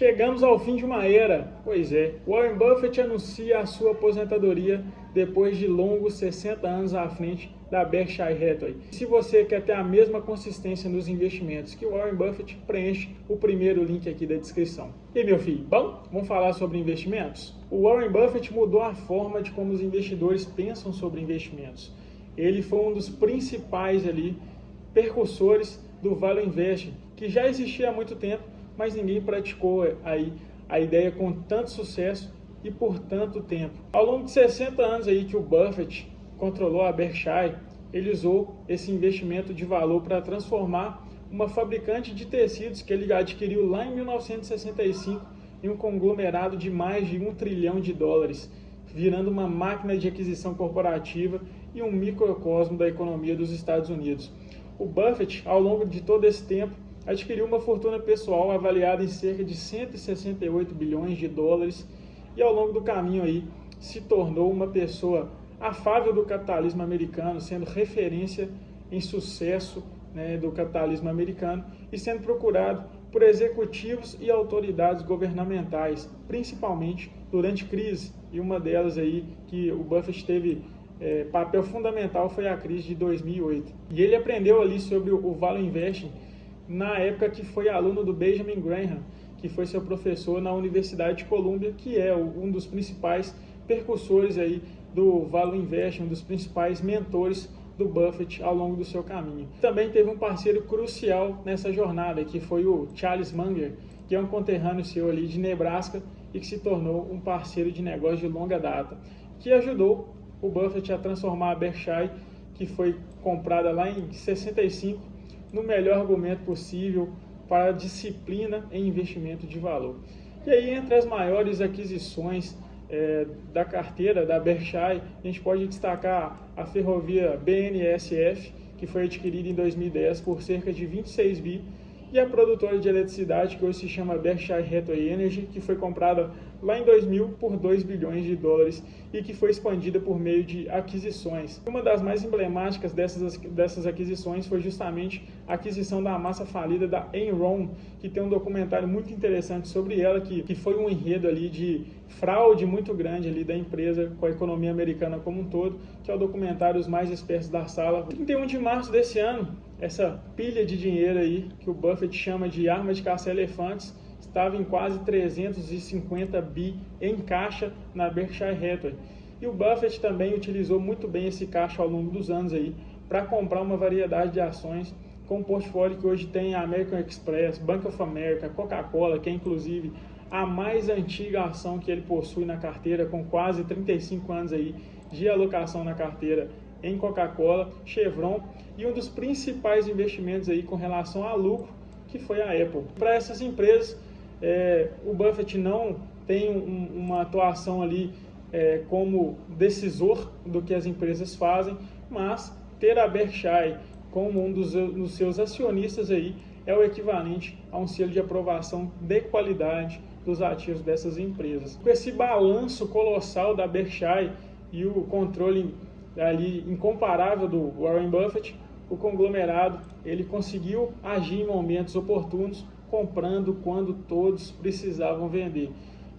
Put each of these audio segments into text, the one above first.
Chegamos ao fim de uma era. Pois é, Warren Buffett anuncia a sua aposentadoria depois de longos 60 anos à frente da Berkshire Hathaway. Se você quer ter a mesma consistência nos investimentos que Warren Buffett, preenche o primeiro link aqui da descrição. E meu filho, bom, vamos falar sobre investimentos? O Warren Buffett mudou a forma de como os investidores pensam sobre investimentos. Ele foi um dos principais percursores do Value Investing, que já existia há muito tempo, mas ninguém praticou aí a ideia com tanto sucesso e por tanto tempo. Ao longo de 60 anos aí que o Buffett controlou a Berkshire, ele usou esse investimento de valor para transformar uma fabricante de tecidos que ele adquiriu lá em 1965 em um conglomerado de mais de $1 trilhão, virando uma máquina de aquisição corporativa e um microcosmo da economia dos Estados Unidos. O Buffett, ao longo de todo esse tempo, adquiriu uma fortuna pessoal avaliada em cerca de $168 bilhões e ao longo do caminho aí se tornou uma pessoa afável do capitalismo americano, sendo referência em sucesso do capitalismo americano e sendo procurado por executivos e autoridades governamentais, principalmente durante crise. E uma delas aí que o Buffett teve papel fundamental foi a crise de 2008. E ele aprendeu ali sobre o Value Investing na época que foi aluno do Benjamin Graham, que foi seu professor na Universidade de Colômbia, que é um dos principais percursores aí do Value Investing, um dos principais mentores do Buffett ao longo do seu caminho. Também teve um parceiro crucial nessa jornada, que foi o Charles Munger, que é um conterrâneo seu ali de Nebraska e que se tornou um parceiro de negócio de longa data, que ajudou o Buffett a transformar a Berkshire, que foi comprada lá em 65, no melhor argumento possível para a disciplina em investimento de valor. E aí, entre as maiores aquisições da carteira da Berkshire, a gente pode destacar a ferrovia BNSF, que foi adquirida em 2010 por cerca de 26 bi, e a produtora de eletricidade, que hoje se chama Berkshire Hathaway Energy, que foi comprada lá em 2000 por $2 bilhões e que foi expandida por meio de aquisições. Uma das mais emblemáticas dessas aquisições foi justamente a aquisição da massa falida da Enron, que tem um documentário muito interessante sobre ela, que foi um enredo ali de fraude muito grande ali da empresa com a economia americana como um todo, que é o documentário Os Mais Espertos da Sala. 31 de março desse ano, essa pilha de dinheiro aí, que o Buffett chama de arma de caçar elefantes, estava em quase 350 bi em caixa na Berkshire Hathaway. E o Buffett também utilizou muito bem esse caixa ao longo dos anos aí para comprar uma variedade de ações, com um portfólio que hoje tem a American Express, Bank of America, Coca-Cola, que é inclusive a mais antiga ação que ele possui na carteira, com quase 35 anos aí de alocação na carteira em Coca-Cola, Chevron, e um dos principais investimentos aí com relação a lucro, que foi a Apple. Para essas empresas, o Buffett não tem uma atuação ali como decisor do que as empresas fazem, mas ter a Berkshire como um dos seus acionistas aí é o equivalente a um selo de aprovação de qualidade dos ativos dessas empresas. Com esse balanço colossal da Berkshire e o controle ali incomparável do Warren Buffett, o conglomerado ele conseguiu agir em momentos oportunos, comprando quando todos precisavam vender.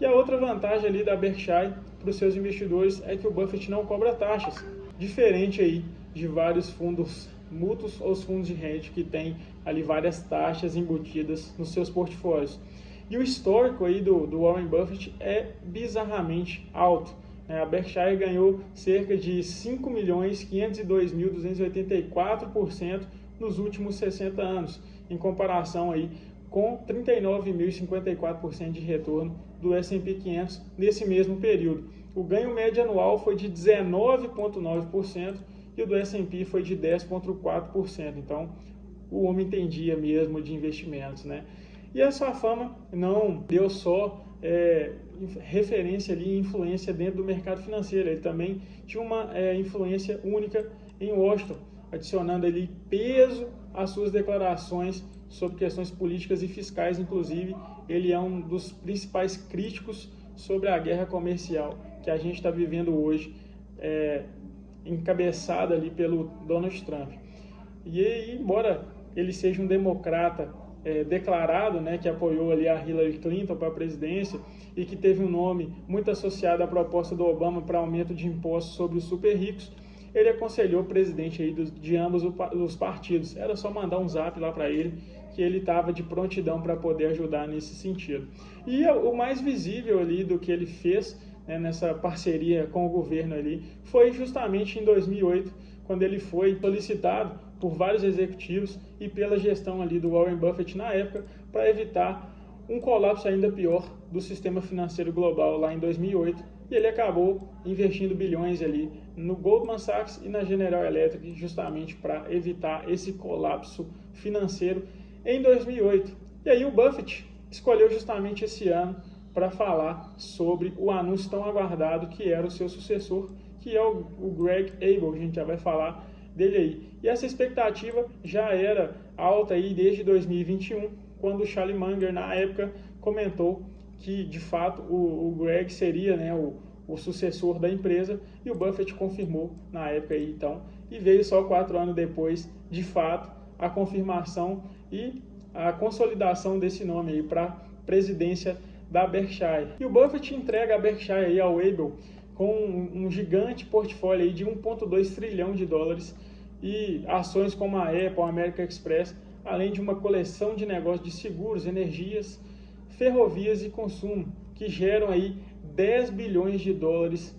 E a outra vantagem ali da Berkshire para os seus investidores é que o Buffett não cobra taxas, diferente aí de vários fundos mútuos ou os fundos de hedge que tem ali várias taxas embutidas nos seus portfólios. E o histórico aí do Warren Buffett é bizarramente alto. A Berkshire ganhou cerca de 5.502.284% nos últimos 60 anos, em comparação aí com 39.054% de retorno do S&P 500 nesse mesmo período. O ganho médio anual foi de 19,9% e o do S&P foi de 10,4%. Então, o homem entendia mesmo de investimentos, né? E a sua fama não deu só referência ali e influência dentro do mercado financeiro. Ele também tinha uma influência única em Washington, adicionando ali peso às suas declarações sobre questões políticas e fiscais. Inclusive, ele é um dos principais críticos sobre a guerra comercial que a gente está vivendo hoje, encabeçada ali pelo Donald Trump. E embora ele seja um democrata declarado, né, que apoiou ali a Hillary Clinton para a presidência e que teve um nome muito associado à proposta do Obama para aumento de impostos sobre os super ricos, ele aconselhou o presidente aí de ambos os partidos. Era só mandar um zap lá para ele, que ele estava de prontidão para poder ajudar nesse sentido. E o mais visível ali do que ele fez, né, nessa parceria com o governo ali, foi justamente em 2008, quando ele foi solicitado por vários executivos e pela gestão ali do Warren Buffett na época, para evitar um colapso ainda pior do sistema financeiro global lá em 2008, e ele acabou investindo bilhões ali no Goldman Sachs e na General Electric, justamente para evitar esse colapso financeiro em 2008. E aí o Buffett escolheu justamente esse ano para falar sobre o anúncio tão aguardado que era o seu sucessor, que é o Greg Abel. A gente já vai falar dele aí. E essa expectativa já era alta aí desde 2021, quando o Charlie Munger, na época, comentou que, de fato, o Greg seria, né, o sucessor da empresa, e o Buffett confirmou na época aí, então, e veio só 4 anos depois, de fato, a confirmação e a consolidação desse nome aí para presidência da Berkshire. E o Buffett entrega a Berkshire aí ao Abel com um gigante portfólio aí de 1,2 trilhão de dólares e ações como a Apple, a American Express, além de uma coleção de negócios de seguros, energias, ferrovias e consumo, que geram aí 10 bilhões de dólares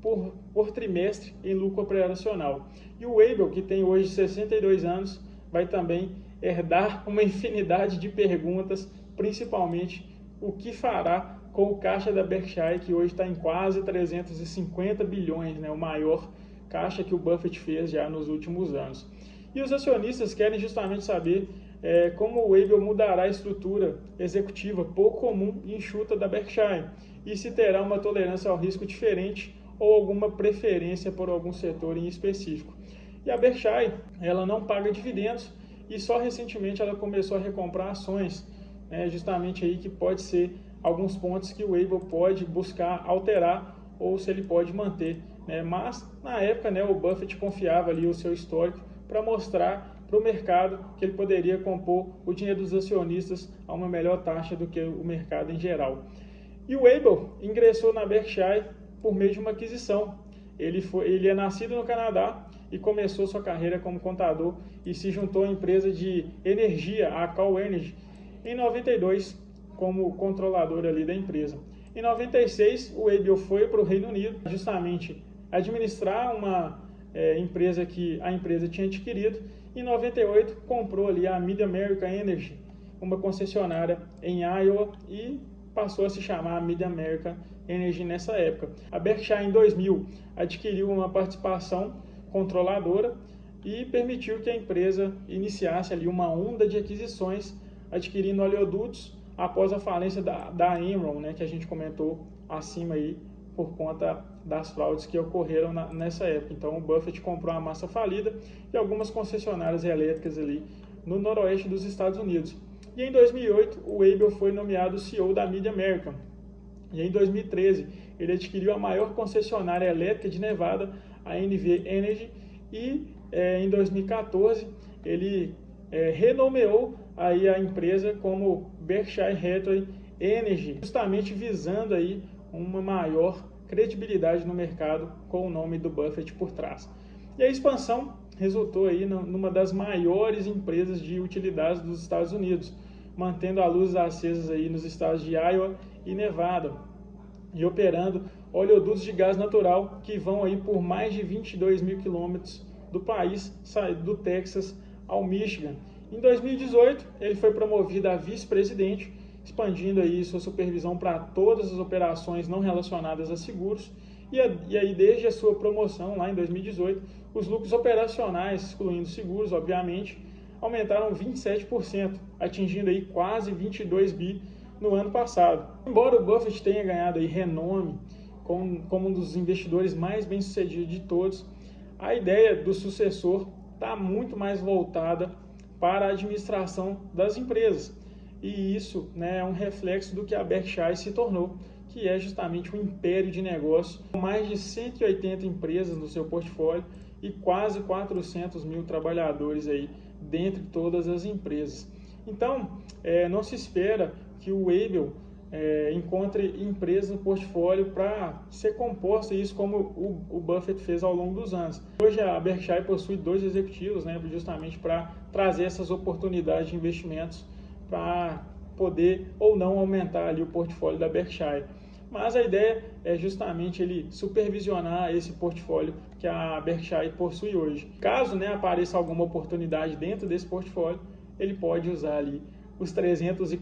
por trimestre em lucro operacional. E o Abel, que tem hoje 62 anos, vai também herdar uma infinidade de perguntas, principalmente o que fará com o caixa da Berkshire, que hoje está em quase 350 bilhões, né, o maior caixa que o Buffett fez já nos últimos anos. E os acionistas querem justamente saber como o Abel mudará a estrutura executiva pouco comum e enxuta da Berkshire, e se terá uma tolerância ao risco diferente ou alguma preferência por algum setor em específico. E a Berkshire, ela não paga dividendos e só recentemente ela começou a recomprar ações, justamente aí que pode ser alguns pontos que o Abel pode buscar alterar ou se ele pode manter, né? Mas na época, né, o Buffett confiava ali o seu histórico para mostrar para o mercado que ele poderia compor o dinheiro dos acionistas a uma melhor taxa do que o mercado em geral. E o Abel ingressou na Berkshire por meio de uma aquisição. Ele é nascido no Canadá e começou sua carreira como contador e se juntou à empresa de energia, a Cal Energy, em 92 como controlador ali da empresa. Em 96, o Abel foi para o Reino Unido justamente administrar uma empresa que a empresa tinha adquirido. Em 98, comprou ali a Mid-America Energy, uma concessionária em Iowa, e passou a se chamar Mid-America Energy nessa época. A Berkshire, em 2000, adquiriu uma participação controladora e permitiu que a empresa iniciasse ali uma onda de aquisições, adquirindo oleodutos após a falência da Enron, né, que a gente comentou acima aí, por conta das fraudes que ocorreram nessa época. Então o Buffett comprou a massa falida e algumas concessionárias elétricas ali no noroeste dos Estados Unidos. E em 2008 o Abel foi nomeado CEO da Mid-America. E em 2013 ele adquiriu a maior concessionária elétrica de Nevada, a NV Energy, e em 2014 ele renomeou aí a empresa como Berkshire Hathaway Energy, justamente visando aí uma maior credibilidade no mercado com o nome do Buffett por trás. E a expansão resultou aí numa das maiores empresas de utilidades dos Estados Unidos, mantendo as luzes acesas aí nos estados de Iowa e Nevada e operando oleodutos de gás natural que vão aí por mais de 22 mil quilômetros do país, do Texas ao Michigan. Em 2018, ele foi promovido a vice-presidente, expandindo aí sua supervisão para todas as operações não relacionadas a seguros, e aí desde a sua promoção lá em 2018, os lucros operacionais, excluindo seguros, obviamente, aumentaram 27%, atingindo aí quase 22 bi no ano passado. Embora o Buffett tenha ganhado aí renome como um dos investidores mais bem-sucedidos de todos, a ideia do sucessor está muito mais voltada para a administração das empresas. E isso, né, é um reflexo do que a Berkshire se tornou, que é justamente um império de negócio, com mais de 180 empresas no seu portfólio e quase 400 mil trabalhadores aí, dentre todas as empresas. Então, não se espera que o Weibel encontre empresas no portfólio para ser composta, isso como o Buffett fez ao longo dos anos. Hoje a Berkshire possui 2 executivos, né, justamente para trazer essas oportunidades de investimentos para poder ou não aumentar ali o portfólio da Berkshire. Mas a ideia é justamente ele supervisionar esse portfólio que a Berkshire possui hoje. Caso, né, apareça alguma oportunidade dentro desse portfólio, ele pode usar ali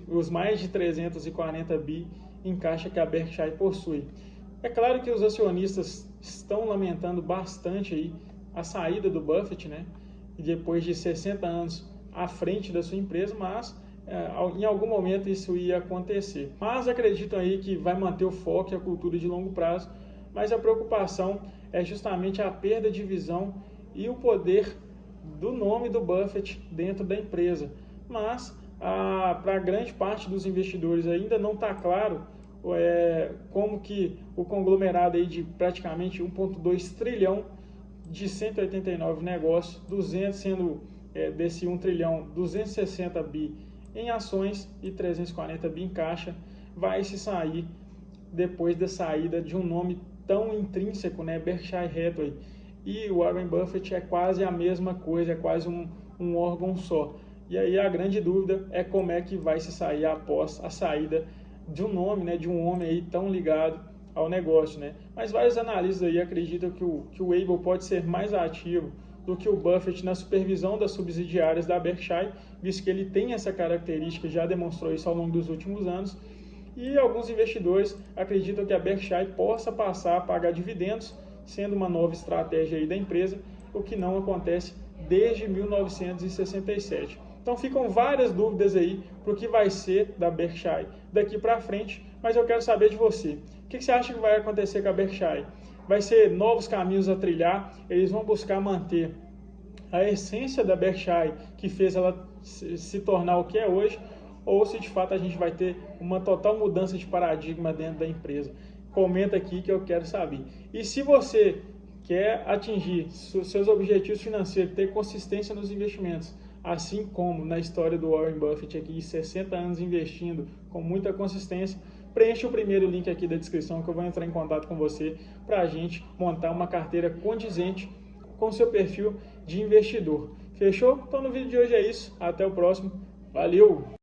os mais de 340 bi em caixa que a Berkshire possui. É claro que os acionistas estão lamentando bastante aí a saída do Buffett, né, depois de 60 anos à frente da sua empresa, mas em algum momento isso ia acontecer. Mas acreditam aí que vai manter o foco e a cultura de longo prazo, mas a preocupação é justamente a perda de visão e o poder do nome do Buffett dentro da empresa. Mas para grande parte dos investidores ainda não está claro como que o conglomerado aí de praticamente 1,2 trilhão de 189 negócios, 200 sendo desse 1 trilhão, 260 bi em ações e 340 bi em caixa, vai se sair depois da saída de um nome tão intrínseco, né, Berkshire Hathaway. E o Warren Buffett é quase a mesma coisa, é quase um órgão só. E aí a grande dúvida é como é que vai se sair após a saída de um nome, né, de um homem aí tão ligado ao negócio, né? Mas vários analistas aí acreditam que o Weibel pode ser mais ativo do que o Buffett na supervisão das subsidiárias da Berkshire, visto que ele tem essa característica, já demonstrou isso ao longo dos últimos anos. E alguns investidores acreditam que a Berkshire possa passar a pagar dividendos, sendo uma nova estratégia aí da empresa, o que não acontece desde 1967. Então ficam várias dúvidas aí para o que vai ser da Berkshire daqui para frente, mas eu quero saber de você. O que você acha que vai acontecer com a Berkshire? Vai ser novos caminhos a trilhar? Eles vão buscar manter a essência da Berkshire que fez ela se tornar o que é hoje? Ou se de fato a gente vai ter uma total mudança de paradigma dentro da empresa? Comenta aqui que eu quero saber. E se você quer atingir seus objetivos financeiros, ter consistência nos investimentos, assim como na história do Warren Buffett aqui, 60 anos investindo com muita consistência, preencha o primeiro link aqui da descrição que eu vou entrar em contato com você para a gente montar uma carteira condizente com o seu perfil de investidor. Fechou? Então no vídeo de hoje é isso. Até o próximo. Valeu!